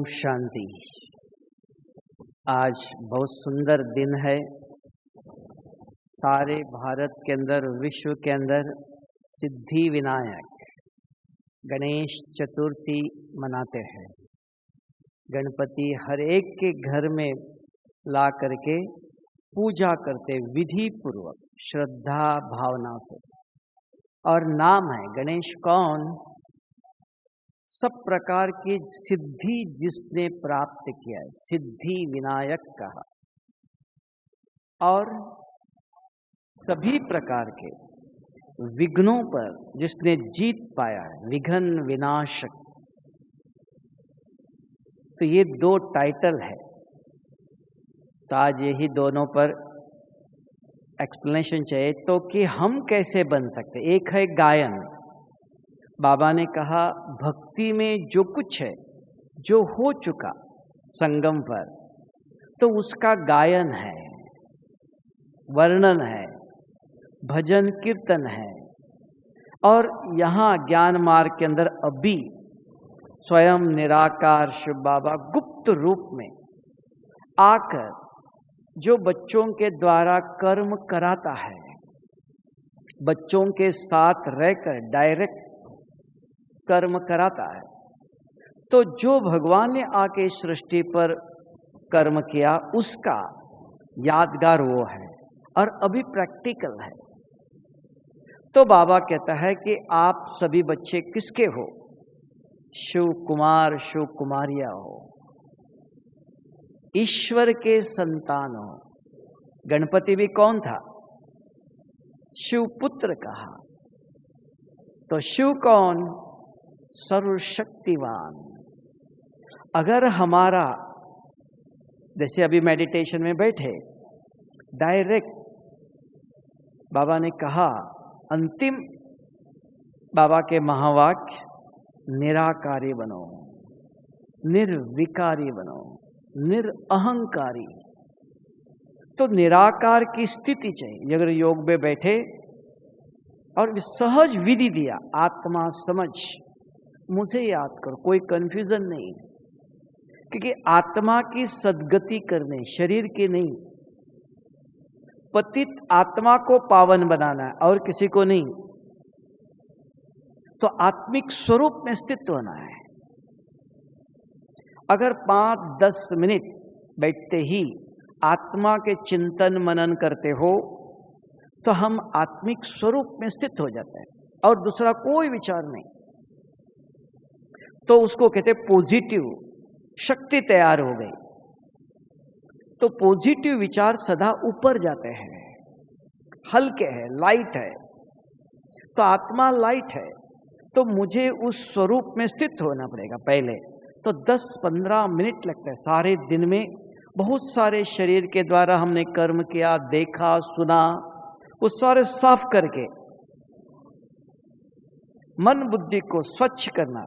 शांति। आज बहुत सुंदर दिन है। सारे भारत के अंदर, विश्व के अंदर सिद्धि विनायक गणेश चतुर्थी मनाते हैं। गणपति हर एक के घर में ला करके पूजा करते विधि पूर्वक, श्रद्धा भावना से। और नाम है गणेश कौन? सब प्रकार की सिद्धि जिसने प्राप्त किया है, सिद्धि विनायक कहा। और सभी प्रकार के विघ्नों पर जिसने जीत पाया है, विघ्न विनाशक। तो ये दो टाइटल है। तो आज यही दोनों पर एक्सप्लेनेशन चाहिए तो कि हम कैसे बन सकते। एक है गायन। बाबा ने कहा भक्ति में जो कुछ है, जो हो चुका संगम पर, तो उसका गायन है, वर्णन है, भजन कीर्तन है। और यहाँ ज्ञान मार्ग के अंदर अभी स्वयं निराकार शिव बाबा गुप्त रूप में आकर जो बच्चों के द्वारा कर्म कराता है, बच्चों के साथ रहकर डायरेक्ट कर्म कराता है। तो जो भगवान ने आके सृष्टि पर कर्म किया उसका यादगार वो है और अभी प्रैक्टिकल है। तो बाबा कहता है कि आप सभी बच्चे किसके हो? शिव कुमार शिव कुमारिया हो, ईश्वर के संतान हो। गणपति भी कौन था? शिवपुत्र कहा। तो शिव कौन? सर्वशक्तिवान। अगर हमारा, जैसे अभी मेडिटेशन में बैठे, डायरेक्ट बाबा ने कहा, अंतिम बाबा के महावाक्य, निराकारी बनो, निर्विकारी बनो, निरअहंकारी। तो निराकार की स्थिति चाहिए। अगर योग में बैठे और सहज विधि दिया, आत्मा समझ, मुझे याद करो, कोई कंफ्यूजन नहीं है। क्योंकि आत्मा की सद्गति करने, शरीर की नहीं। पतित आत्मा को पावन बनाना है और किसी को नहीं। तो आत्मिक स्वरूप में स्थित होना है। अगर 5-10 मिनट बैठते ही आत्मा के चिंतन मनन करते हो तो हम आत्मिक स्वरूप में स्थित हो जाते हैं और दूसरा कोई विचार नहीं। तो उसको कहते पॉजिटिव शक्ति तैयार हो गई। तो पॉजिटिव विचार सदा ऊपर जाते हैं, हल्के हैं, लाइट है। तो आत्मा लाइट है, तो मुझे उस स्वरूप में स्थित होना पड़ेगा पहले। तो 10-15 मिनट लगता है। सारे दिन में बहुत सारे शरीर के द्वारा हमने कर्म किया, देखा, सुना, वो सारे साफ करके मन बुद्धि को स्वच्छ करना।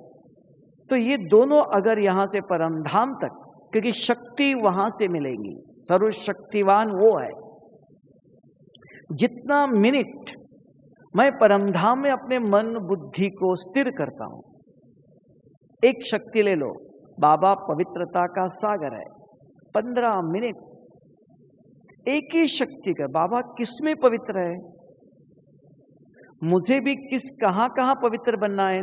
तो ये दोनों अगर यहां से परमधाम तक, क्योंकि शक्ति वहां से मिलेगी, सर्वशक्तिवान वो है। जितना मिनट मैं परमधाम में अपने मन बुद्धि को स्थिर करता हूं, एक शक्ति ले लो, बाबा पवित्रता का सागर है। 15 मिनट एक ही शक्ति का, बाबा किसमें पवित्र है? मुझे भी कहां कहां पवित्र बनना है?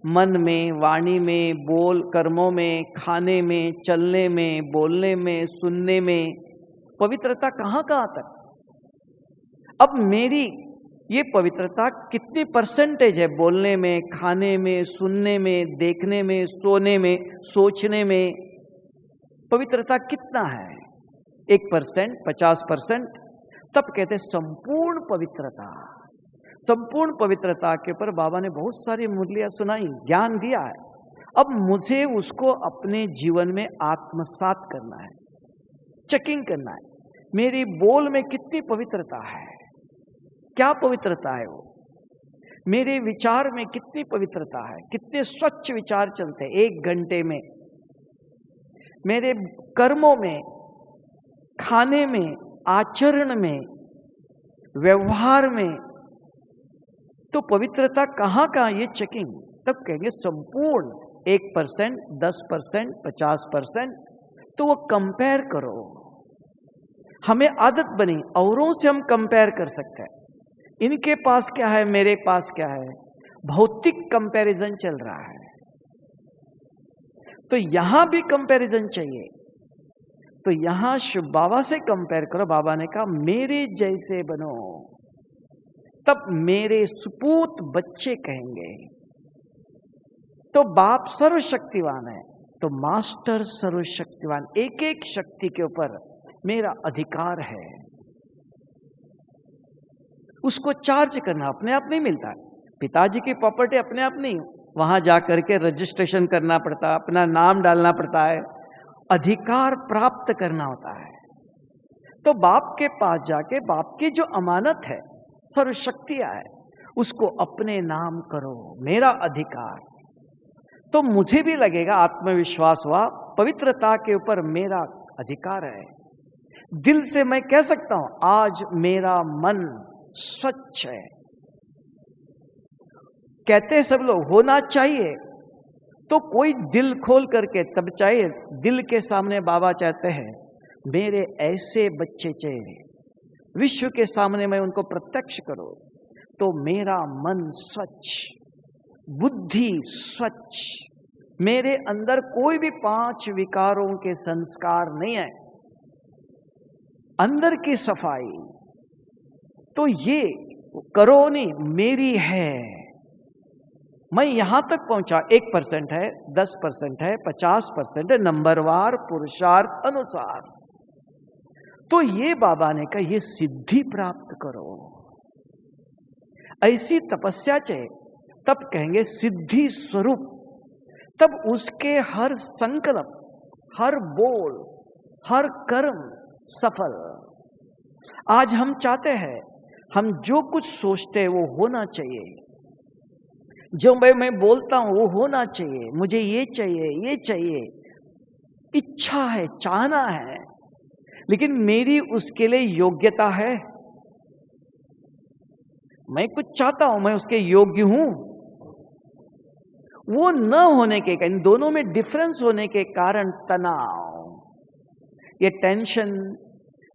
मन में, वाणी में, बोल कर्मों में, खाने में, चलने में, बोलने में, सुनने में, पवित्रता कहां कहां तक? अब मेरी ये पवित्रता कितनी परसेंटेज है? बोलने में, खाने में, सुनने में, देखने में, सोने में, सोचने में, पवित्रता कितना है? 1%, 50%? तब कहते संपूर्ण पवित्रता। संपूर्ण पवित्रता के ऊपर बाबा ने बहुत सारी मुरलियां सुनाई, ज्ञान दिया है। अब मुझे उसको अपने जीवन में आत्मसात करना है, चेकिंग करना है। मेरी बोल में कितनी पवित्रता है, क्या पवित्रता है वो? मेरे विचार में कितनी पवित्रता है, कितने स्वच्छ विचार चलते हैं 1 घंटे में? मेरे कर्मों में, खाने में, आचरण में, व्यवहार में, तो पवित्रता कहां कहां? ये चेकिंग। तब कहेंगे संपूर्ण 1%, 10%, 50%, तो वो कंपेयर करो। हमें आदत बनी औरों से हम कंपेयर कर सकते हैं, इनके पास क्या है, मेरे पास क्या है, भौतिक कंपैरिजन चल रहा है। तो यहां भी कंपैरिजन चाहिए, तो यहां शिव बाबा से कंपेयर करो। बाबा ने कहा मेरे जैसे बनो, तब मेरे सुपूत बच्चे कहेंगे। तो बाप सर्वशक्तिवान है, तो मास्टर सर्वशक्तिवान, एक एक शक्ति के ऊपर मेरा अधिकार है। उसको चार्ज करना अपने आप नहीं मिलता है। पिताजी की प्रॉपर्टी अपने आप नहीं, वहां जाकर के रजिस्ट्रेशन करना पड़ता, अपना नाम डालना पड़ता है, अधिकार प्राप्त करना होता है। तो बाप के पास जाके बाप की जो अमानत है, सर्वशक्तियां है, उसको अपने नाम करो, मेरा अधिकार। तो मुझे भी लगेगा, आत्मविश्वास हुआ, पवित्रता के ऊपर मेरा अधिकार है। दिल से मैं कह सकता हूं आज मेरा मन स्वच्छ है। कहते हैं सब लोग होना चाहिए, तो कोई दिल खोल करके तब चाहिए। दिल के सामने बाबा चाहते हैं मेरे ऐसे बच्चे चाहिए, विश्व के सामने मैं उनको प्रत्यक्ष करूं, तो मेरा मन स्वच्छ, बुद्धि स्वच्छ, मेरे अंदर कोई भी 5 विकारों के संस्कार नहीं है, अंदर की सफाई। तो ये करोनी मेरी है। मैं यहां तक पहुंचा, 1% है, 10% है, 50% है, नंबरवार पुरुषार्थ अनुसार। तो ये बाबा ने कहा ये सिद्धि प्राप्त करो, ऐसी तपस्या चाहिए, तब कहेंगे सिद्धि स्वरूप। तब उसके हर संकल्प, हर बोल, हर कर्म सफल। आज हम चाहते हैं, हम जो कुछ सोचते हैं वो होना चाहिए, जो मैं बोलता हूं वो होना चाहिए, मुझे ये चाहिए, ये चाहिए, इच्छा है, चाहना है, लेकिन मेरी उसके लिए योग्यता है? मैं कुछ चाहता हूं, मैं उसके योग्य हूं? वो न होने के कारण, दोनों में डिफरेंस होने के कारण तनाव, ये टेंशन,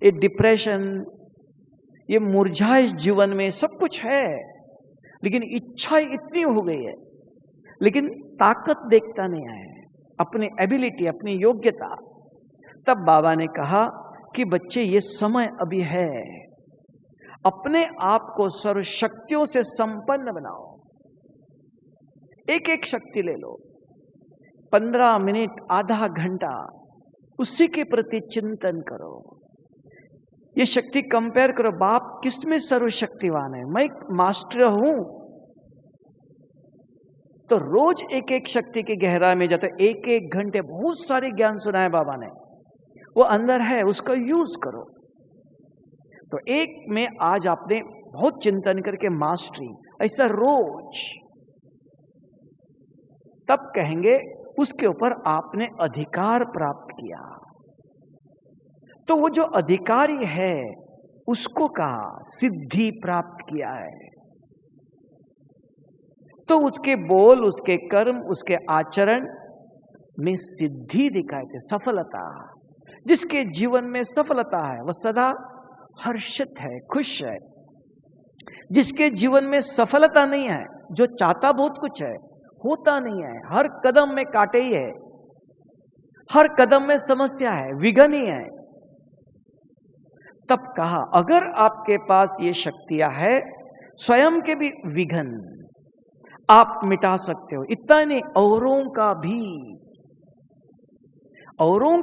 ये डिप्रेशन, ये मुरझाए जीवन में सब कुछ है, लेकिन इच्छा इतनी हो गई है, लेकिन ताकत देखता नहीं है, अपनी एबिलिटी, अपनी योग्यता। तब बाबा ने कहा कि बच्चे ये समय अभी है, अपने आप को सर्वशक्तियों से संपन्न बनाओ। एक एक शक्ति ले लो, 15 मिनट, आधा घंटा उसी के प्रति चिंतन करो। ये शक्ति कंपेयर करो, बाप किसमें सर्वशक्तिवान है, मैं मास्टर हूं। तो रोज एक एक शक्ति की गहराई में जाते, एक एक घंटे, बहुत सारे ज्ञान सुनाए बाबा ने, वो अंदर है, उसका यूज करो। तो एक में आज आपने बहुत चिंतन करके मास्टरी, ऐसा रोज, तब कहेंगे उसके ऊपर आपने अधिकार प्राप्त किया। तो वो जो अधिकारी है उसको कहा सिद्धि प्राप्त किया है। तो उसके बोल, उसके कर्म, उसके आचरण में सिद्धि दिखाई थे, सफलता। जिसके जीवन में सफलता है वह सदा हर्षित है, खुश है। जिसके जीवन में सफलता नहीं है, जो चाहता बहुत कुछ है, होता नहीं है, हर कदम में कांटे ही है, हर कदम में समस्या है, विघ्न ही है। तब कहा अगर आपके पास ये शक्तियां है, स्वयं के भी विघ्न आप मिटा सकते हो। इतना नहीं, औरों का भी, औरों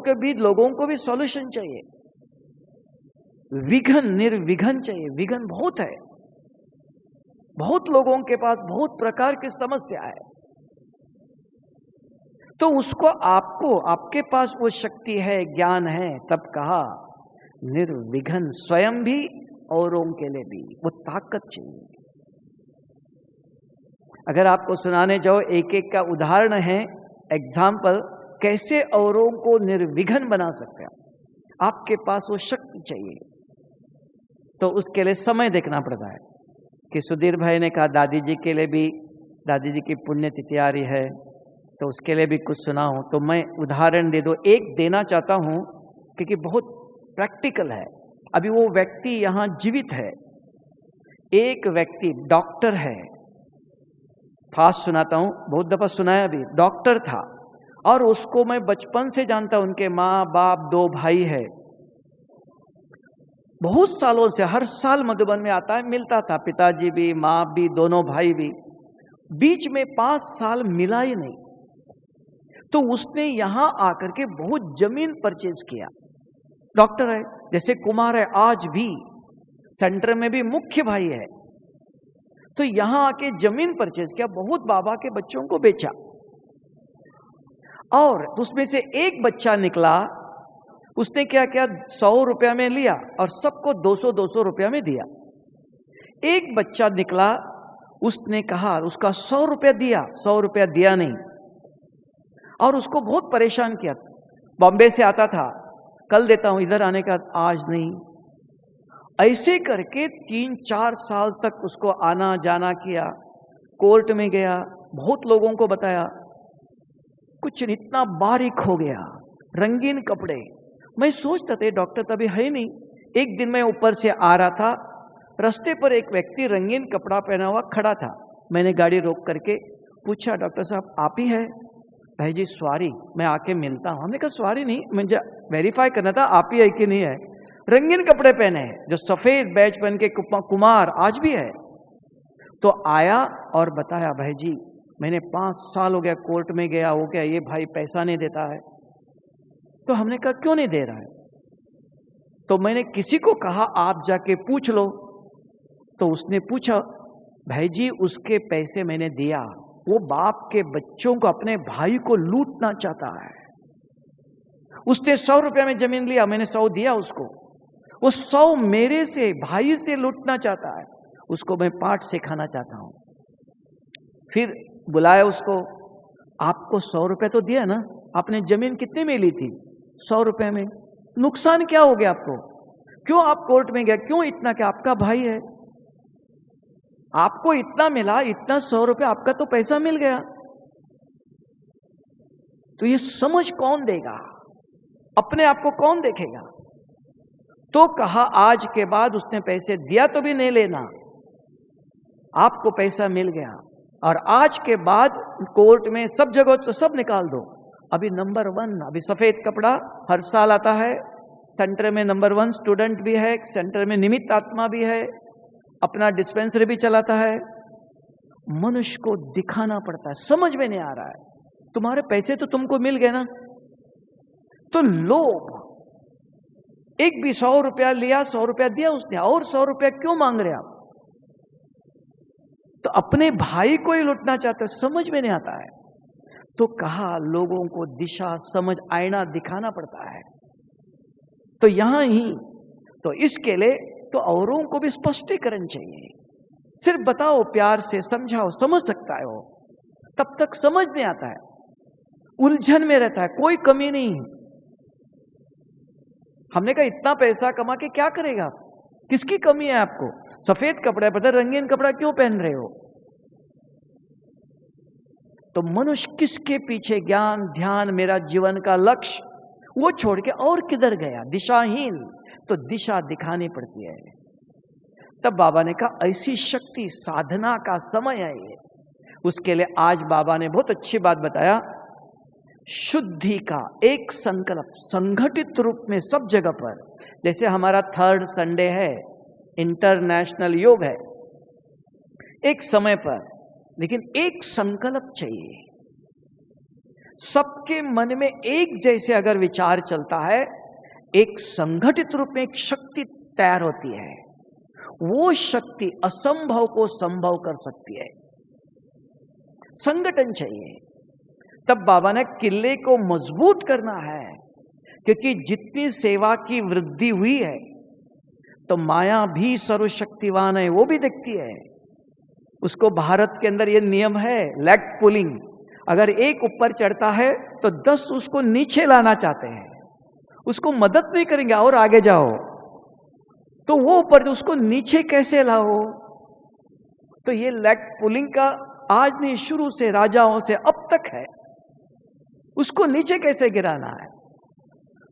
के भी लोगों को भी सॉल्यूशन चाहिए, विघ्न निर्विघ्न चाहिए। विघ्न बहुत है, बहुत लोगों के पास बहुत प्रकार की समस्या है, तो उसको आपको, आपके पास वो शक्ति है, ज्ञान है। तब कहा निर्विघ्न, स्वयं भी औरों के लिए भी वो ताकत चाहिए। अगर आपको सुनाने जाओ, एक एक का उदाहरण है, एग्जाम्पल, कैसे औरों को निर्विघ्न बना सकते हैं, आपके पास वो शक्ति चाहिए। तो उसके लिए समय देखना पड़ता है कि सुधीर भाई ने कहा दादी जी के लिए भी दादी जी की पुण्यतिथि आ रही है, तो उसके लिए भी कुछ सुनाऊं। तो मैं उदाहरण दे दो, एक देना चाहता हूं क्योंकि बहुत प्रैक्टिकल है। अभी वो व्यक्ति यहां जीवित है, एक व्यक्ति डॉक्टर है, फास्ट सुनाता हूं, बहुत दफा सुनाया भी, डॉक्टर था और उसको मैं बचपन से जानता हूं। उनके माँ बाप 2 भाई है, बहुत सालों से हर साल मधुबन में आता है, मिलता था, पिताजी भी माँ भी दोनों भाई भी। बीच में 5 साल मिला ही नहीं, तो उसने यहां आकर के बहुत जमीन परचेज किया। डॉक्टर है, जैसे कुमार है, आज भी सेंटर में भी मुख्य भाई है, तो यहां आके जमीन परचेज किया, बहुत बाबा के बच्चों को बेचा और उसमें से एक बच्चा निकला, उसने क्या किया, 100 रुपया में लिया और सबको 200-200 रुपया में दिया। एक बच्चा निकला, उसने कहा, उसका 100 रुपया दिया, 100 रुपया दिया नहीं और उसको बहुत परेशान किया। बॉम्बे से आता था, कल देता हूं, इधर आने का, आज नहीं। ऐसे करके 3-4 साल तक उसको आना जाना किया। कोर्ट में गया, बहुत लोगों को बताया, कुछ इतना बारीक हो गया, रंगीन कपड़े। मैं सोचता था डॉक्टर तभी है नहीं। एक दिन मैं ऊपर से आ रहा था, रास्ते पर एक व्यक्ति रंगीन कपड़ा पहना हुआ खड़ा था। मैंने गाड़ी रोक करके पूछा, डॉक्टर साहब आप ही है? भाई जी सॉरी, मैं आके मिलता हूं। हमने कहा सॉरी नहीं, मुझे वेरीफाई करना था आप ही है कि नहीं है। रंगीन कपड़े पहने हैं, जो सफेद बैच पहन के कुमार आज भी है। तो आया और बताया, भाई जी मैंने 5 साल हो गया कोर्ट में गया, हो गया, ये भाई पैसा नहीं देता है। तो हमने कहा क्यों नहीं दे रहा है? तो मैंने किसी को कहा आप जाके पूछ लो। तो उसने पूछा, भाई जी उसके पैसे मैंने दिया, वो बाप के बच्चों को, अपने भाई को लूटना चाहता है। उसने 100 रुपया में जमीन लिया, मैंने 100 दिया उसको, वो 100 मेरे से, भाई से लूटना चाहता है। उसको मैं पाठ सिखाना चाहता हूं। फिर बुलाया उसको, आपको 100 रुपया तो दिया ना, आपने जमीन कितने में ली थी? 100 रुपये में। नुकसान क्या हो गया आपको? क्यों आप कोर्ट में गए? क्यों इतना? क्या आपका भाई है, आपको इतना मिला, इतना 100 रुपया आपका तो पैसा मिल गया। तो ये समझ कौन देगा? अपने आप को कौन देखेगा? तो कहा आज के बाद उसने पैसे दिया तो भी नहीं लेना, आपको पैसा मिल गया और आज के बाद कोर्ट में सब जगह तो सब निकाल दो। अभी नंबर 1, अभी सफेद कपड़ा हर साल आता है, सेंटर में नंबर 1 स्टूडेंट भी है, सेंटर में निमित्त आत्मा भी है, अपना डिस्पेंसरी भी चलाता है। मनुष्य को दिखाना पड़ता है, समझ में नहीं आ रहा है। तुम्हारे पैसे तो तुमको मिल गए ना, तो लोग एक भी 100 रुपया लिया, 100 रुपया दिया उसने, और 100 रुपया क्यों मांग रहे आप? तो अपने भाई को ही लूटना चाहते, समझ में नहीं आता है। तो कहा लोगों को दिशा समझ आईना दिखाना पड़ता है। तो यहां ही तो इसके लिए तो औरों को भी स्पष्टीकरण चाहिए। सिर्फ बताओ, प्यार से समझाओ, समझ सकता है वो, तब तक समझ नहीं आता है, उलझन में रहता है, कोई कमी नहीं। हमने कहा इतना पैसा कमा के क्या करेगा, किसकी कमी है आपको? सफेद कपड़ा पता, रंगीन कपड़ा क्यों पहन रहे हो? तो मनुष्य किसके पीछे ज्ञान ध्यान, मेरा जीवन का लक्ष्य, वो छोड़ के और किधर गया? दिशाहीन। तो दिशा दिखानी पड़ती है। तब बाबा ने कहा ऐसी शक्ति, साधना का समय है ये। उसके लिए आज बाबा ने बहुत अच्छी बात बताया, शुद्धि का एक संकल्प संगठित रूप में सब जगह पर। जैसे हमारा 3rd संडे है, इंटरनेशनल योग है, एक समय पर, लेकिन एक संकल्प चाहिए। सबके मन में एक जैसे अगर विचार चलता है, एक संगठित रूप में एक शक्ति तैयार होती है। वो शक्ति असंभव को संभव कर सकती है। संगठन चाहिए। तब बाबा ने किले को मजबूत करना है, क्योंकि जितनी सेवा की वृद्धि हुई है तो माया भी सर्वशक्तिवान है, वो भी दिखती है। उसको भारत के अंदर ये नियम है, लेग पुलिंग। अगर एक ऊपर चढ़ता है तो 10 उसको नीचे लाना चाहते हैं, उसको मदद नहीं करेंगे और आगे जाओ। तो वो ऊपर, उसको नीचे कैसे लाओ? तो ये लेग पुलिंग का आज नहीं, शुरू से राजाओं से अब तक है, उसको नीचे कैसे गिराना है।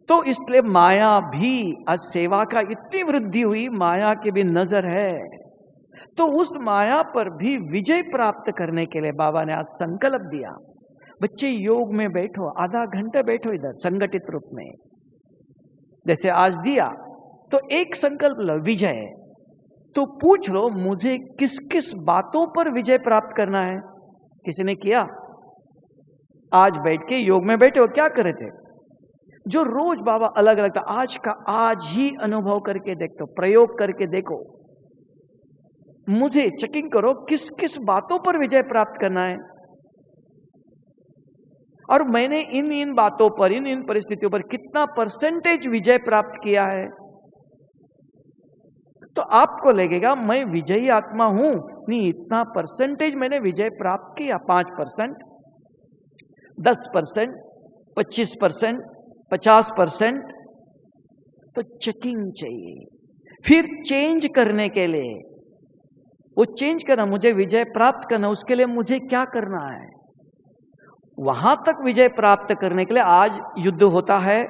तो इसलिए माया भी, आज सेवा का इतनी वृद्धि हुई, माया की भी नजर है। तो उस माया पर भी विजय प्राप्त करने के लिए बाबा ने आज संकल्प दिया, बच्चे योग में बैठो, आधा घंटा बैठो इधर संगठित रूप में, जैसे आज दिया। तो एक संकल्प लो, विजय। तो पूछ लो मुझे किस किस बातों पर विजय प्राप्त करना है। किसी ने किया? आज बैठ के योग में बैठे हो, क्या करे थे? जो रोज बाबा अलग अलग, आज का आज ही अनुभव करके देखो, प्रयोग करके देखो, मुझे चेकिंग करो किस किस बातों पर विजय प्राप्त करना है। और मैंने इन इन बातों पर, इन इन परिस्थितियों पर कितना परसेंटेज विजय प्राप्त किया है। तो आपको लगेगा मैं विजयी आत्मा हूं, नहीं, इतना परसेंटेज मैंने विजय प्राप्त किया, 5%, 10%, 25%, 50%। तो चेकिंग चाहिए। फिर चेंज करने के लिए, वो चेंज करना, मुझे विजय प्राप्त करना, उसके लिए मुझे क्या करना है। वहां तक विजय प्राप्त करने के लिए आज युद्ध होता है,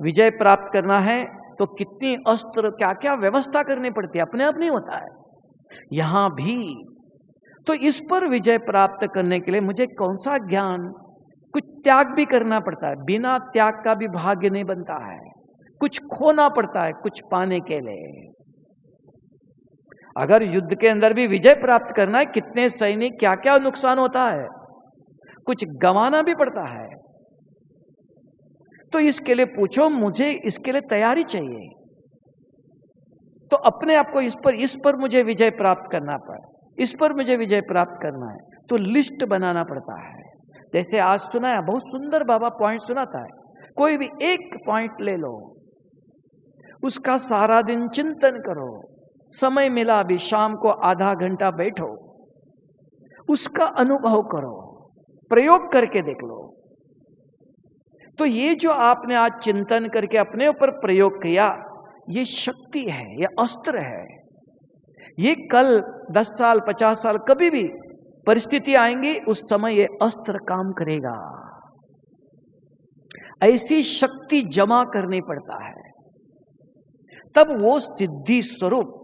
विजय प्राप्त करना है तो कितनी अस्त्र, क्या क्या व्यवस्था करनी पड़ती है, अपने आप नहीं होता है। यहां भी तो इस पर विजय प्राप्त करने के लिए मुझे कौन सा ज्ञान, कुछ त्याग भी करना पड़ता है, बिना त्याग का भी भाग्य नहीं बनता है, कुछ खोना पड़ता है कुछ पाने के लिए। अगर युद्ध के अंदर भी विजय प्राप्त करना है, कितने सैनिक, क्या क्या नुकसान होता है, कुछ गंवाना भी पड़ता है। तो इसके लिए पूछो, मुझे इसके लिए तैयारी चाहिए। तो अपने आप को इस पर मुझे विजय प्राप्त करना पड़े, इस पर मुझे विजय प्राप्त करना है, तो लिस्ट बनाना पड़ता है। जैसे आज सुनाया, बहुत सुंदर बाबा पॉइंट सुनाता है, कोई भी एक पॉइंट ले लो, उसका सारा दिन चिंतन करो, समय मिला भी शाम को आधा घंटा बैठो, उसका अनुभव करो, प्रयोग करके देख लो। तो ये जो आपने आज चिंतन करके अपने ऊपर प्रयोग किया, ये शक्ति है, ये अस्त्र है। ये कल 10 साल 50 साल कभी भी परिस्थिति आएंगी, उस समय ये अस्त्र काम करेगा। ऐसी शक्ति जमा करनी पड़ता है, तब वो सिद्धि स्वरूप।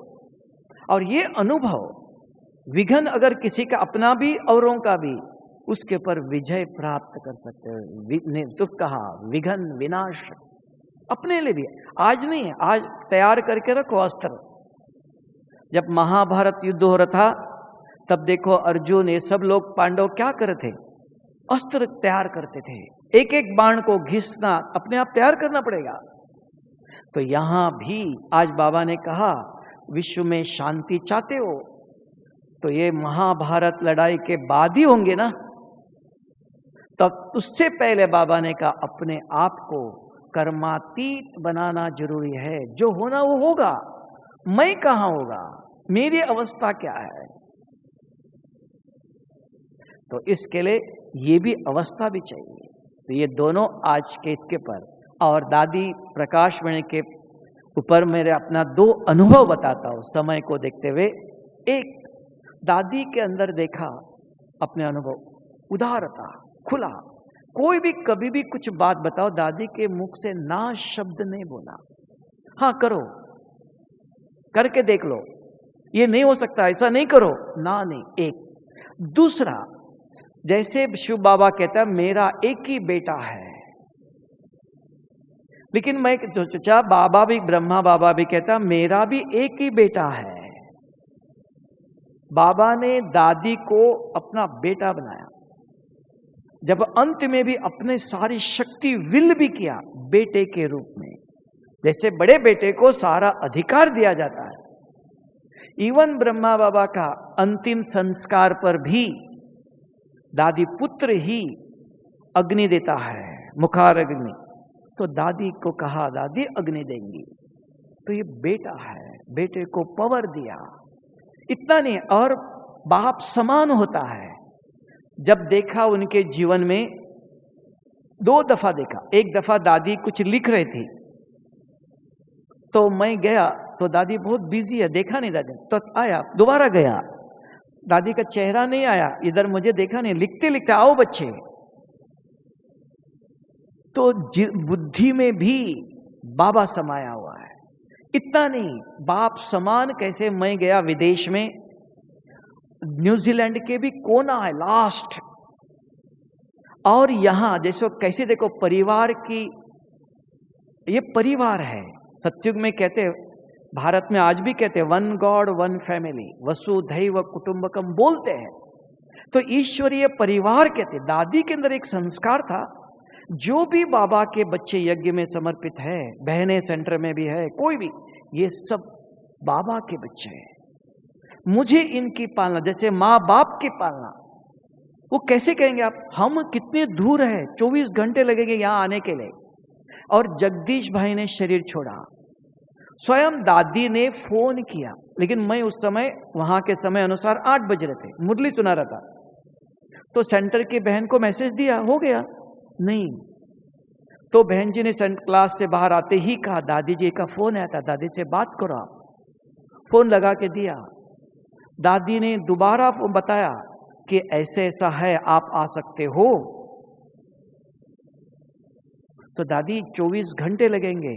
और ये अनुभव, विघन अगर किसी का अपना भी औरों का भी, उसके पर विजय प्राप्त कर सकते हैं। तो कहा विघन विनाश अपने लिए भी, आज नहीं है, आज तैयार करके रखो अस्त्र। जब महाभारत युद्ध हो रहा था, तब देखो अर्जुन, ये सब लोग पांडव क्या कर थे, अस्त्र तैयार करते थे, एक एक बाण को घिसना अपने आप तैयार करना पड़ेगा। तो यहां भी आज बाबा ने कहा, विश्व में शांति चाहते हो तो ये महाभारत लड़ाई के बाद ही होंगे ना। तब उससे पहले बाबा ने कहा, अपने आप को कर्मातीत बनाना जरूरी है, जो होना वो होगा, मैं कहां होगा, मेरी अवस्था क्या है। तो इसके लिए ये भी अवस्था भी चाहिए। तो ये दोनों आज के पर, और दादी प्रकाश मणि के ऊपर मेरे अपना 2 अनुभव बताता हूं समय को देखते हुए। एक, दादी के अंदर देखा अपने अनुभव, उदारता, खुला, कोई भी कभी भी कुछ बात बताओ, दादी के मुख से ना शब्द नहीं बोला, हाँ करो, करके देख लो, ये नहीं हो सकता, ऐसा नहीं करो, ना नहीं। एक। दूसरा, जैसे शिव बाबा कहता है, मेरा एक ही बेटा है, लेकिन मैं सोचा, बाबा भी, ब्रह्मा बाबा भी कहता, मेरा भी एक ही बेटा है। बाबा ने दादी को अपना बेटा बनाया, जब अंत में भी अपने सारी शक्ति विल भी किया बेटे के रूप में, जैसे बड़े बेटे को सारा अधिकार दिया जाता है। इवन ब्रह्मा बाबा का अंतिम संस्कार पर भी दादी पुत्र ही अग्नि देता है, मुखार अग्नि। तो दादी को कहा, दादी अग्नि देंगी, तो ये बेटा है, बेटे को पावर दिया। इतना नहीं, और बाप समान होता है। जब देखा उनके जीवन में 2 दफा देखा, एक दफा दादी कुछ लिख रहे थे, तो मैं गया, तो दादी बहुत बिजी है, देखा नहीं दादी, तो आया, दोबारा गया, दादी का चेहरा नहीं आया, इधर मुझे देखा नहीं, लिखते लिखते आओ बच्चे। तो बुद्धि में भी बाबा समाया हुआ है। इतना नहीं, बाप समान कैसे, मैं गया विदेश में, न्यूजीलैंड के भी कोना है लास्ट, और यहां जैसे कैसे देखो परिवार की, ये परिवार है। सत्युग में कहते, भारत में आज भी कहते वन गॉड वन फैमिली, वसुधैव कुटुंबकम बोलते हैं। तो ईश्वरीय परिवार कहते। दादी के अंदर एक संस्कार था, जो भी बाबा के बच्चे यज्ञ में समर्पित है, बहने सेंटर में भी है, कोई भी, ये सब बाबा के बच्चे हैं। मुझे इनकी पालना, जैसे माँ बाप की पालना, वो कैसे कहेंगे आप, हम कितने दूर है, 24 घंटे लगेंगे यहां आने के लिए। और जगदीश भाई ने शरीर छोड़ा, स्वयं दादी ने फोन किया, लेकिन मैं उस समय वहां के समय अनुसार 8 बज रहे थे, मुरली सुना रहा था, तो सेंटर की बहन को मैसेज दिया, हो गया नहीं। तो बहन जी ने क्लास से बाहर आते ही कहा, दादी जी का फोन आया था, दादी से बात करो आप। फोन लगा के दिया, दादी ने दोबारा बताया कि ऐसे ऐसा है, आप आ सकते हो। तो दादी 24 घंटे लगेंगे,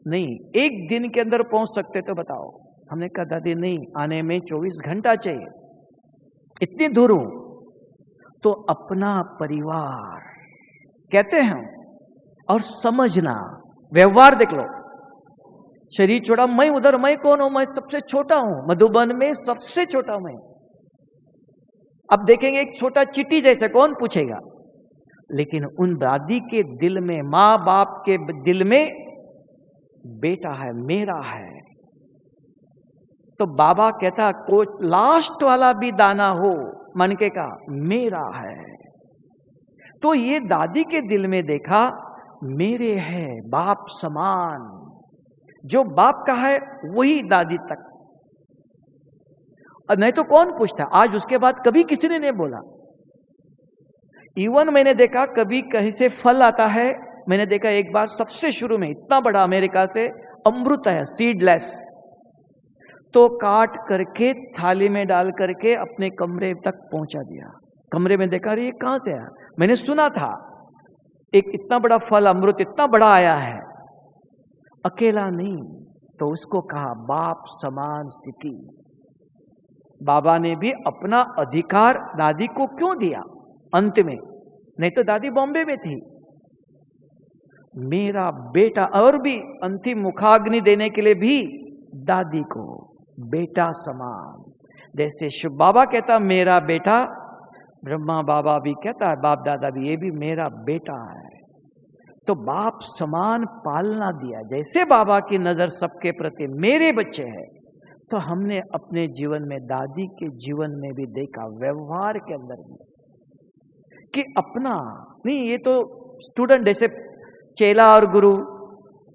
नहीं 1 दिन के अंदर पहुंच सकते तो बताओ। हमने कहा दादी नहीं, आने में 24 घंटा चाहिए, इतनी दूर हूं। तो अपना परिवार कहते हैं, और समझना, व्यवहार देख लो, शरीर छोड़ा, मैं उधर, मैं कौन हूं, मैं सबसे छोटा हूं, मधुबन में सबसे छोटा मैं। अब देखेंगे एक छोटा चींटी जैसे, कौन पूछेगा, लेकिन उन दादी के दिल में, मां बाप के दिल में बेटा है, मेरा है। तो बाबा कहता, को लास्ट वाला भी दाना हो मनके का, मेरा है। तो ये दादी के दिल में देखा, मेरे है बाप समान, जो बाप का है वही दादी तक। नहीं तो कौन पूछता, आज उसके बाद कभी किसी ने नहीं बोला। इवन मैंने देखा कभी कहीं से फल आता है, मैंने देखा एक बार सबसे शुरू में इतना बड़ा अमेरिका से अमृत है, सीडलेस, तो काट करके थाली में डाल करके अपने कमरे तक पहुंचा दिया। कमरे में देखा, अरे ये कहां से आया, मैंने सुना था एक इतना बड़ा फल अमृत इतना बड़ा आया है, अकेला नहीं। तो उसको कहा बाप समान स्थिति। बाबा ने भी अपना अधिकार दादी को क्यों दिया अंत में, नहीं तो दादी बॉम्बे में थी। मेरा बेटा, और भी अंतिम मुखाग्नि देने के लिए भी दादी को बेटा समान। जैसे शिव बाबा कहता मेरा बेटा, ब्रह्मा बाबा भी कहता है, बाप दादा भी, ये भी मेरा बेटा है। तो बाप समान पालना दिया। जैसे बाबा की नजर सबके प्रति मेरे बच्चे हैं, तो हमने अपने जीवन में दादी के जीवन में भी देखा, व्यवहार के अंदर भी, कि अपना नहीं, ये तो स्टूडेंट जैसे चेला और गुरु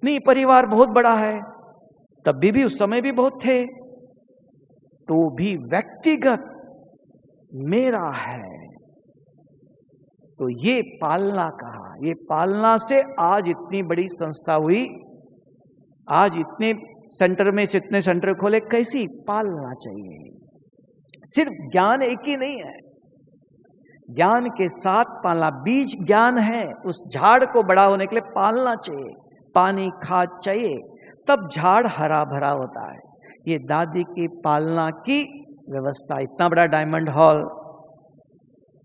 नहीं, परिवार बहुत बड़ा है, तब भी उस समय भी बहुत थे, तो भी व्यक्तिगत मेरा है। तो ये पालना कहा, ये पालना से आज इतनी बड़ी संस्था हुई, आज इतने सेंटर में से इतने सेंटर खोले, कैसी पालना चाहिए। सिर्फ ज्ञान एक ही नहीं है, ज्ञान के साथ पालना, बीज ज्ञान है, उस झाड़ को बड़ा होने के लिए पालना चाहिए, पानी खाद चाहिए, तब झाड़ हरा भरा होता है। ये दादी की पालना की व्यवस्था, इतना बड़ा डायमंड हॉल,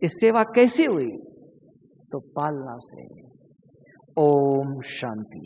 इस सेवा कैसी हुई, तो पालना से। ओम शांति।